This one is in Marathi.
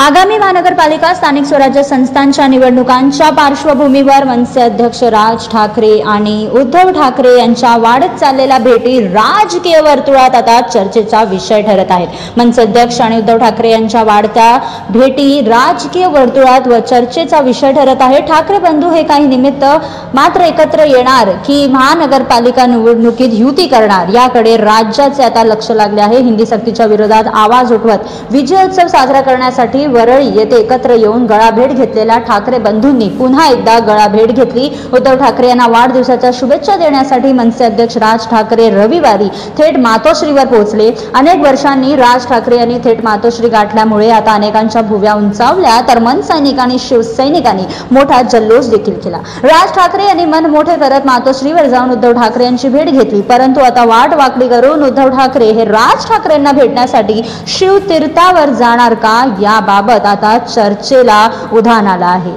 आगामी महानगरपालिका स्थानिक स्वराज्य संस्थांच्या निवडणुकांच्या पार्श्वभूमीवर मनसे अध्यक्ष राज ठाकरे आणि उद्धव ठाकरे यांच्या वाढत चाललेल्या भेटी राजकीय वर्तुळात आता चर्चेचा विषय ठरत आहेत। मनसे अध्यक्ष आणि उद्धव ठाकरे यांच्या वाढत्या भेटी राजकीय वर्तुळात व चर्चेचा विषय ठरत आहे। ठाकरे बंधू हे काही निमित्त मात्र एकत्र येणार की महानगरपालिका निवडणुकीत युती करणार याकडे राज्याचे आता लक्ष लागले आहे। हिंदी सक्तीच्या विरोधात आवाज उठवत विजयोत्सव साजरा करण्यासाठी वरळी येथे एकत्र येऊन गळाभेट घेतलेल्या ठाकरे बंधूंनी पुन्हा एकदा गळाभेट घेतली। उद्धव ठाकरे यांना वाढदिवसाच्या शुभेच्छा देण्यासाठी मनसे अध्यक्ष राज ठाकरे रविवारी थेट मातोश्रीवर पोहोचले। अनेक वर्षांनी राज ठाकरे यांनी थेट मातोश्री गाठल्यामुळे आता अनेकांच्या भुव्या उंचावल्या, तर मनसैनिक आणि शिवसैनिकांनी मोठा जल्लोष देखील केला। राज ठाकरे यांनी मन मोठे करत मातोश्रीवर जाऊन उद्धव ठाकरे यांची भेट घेतली, परंतु आता वाट वाकडी करून उद्धव ठाकरे हे राज ठाकरेंना भेटण्यासाठी शिवतीर्थावर जाणार का याबाबत आता चर्चेला उधाण आलं आहे।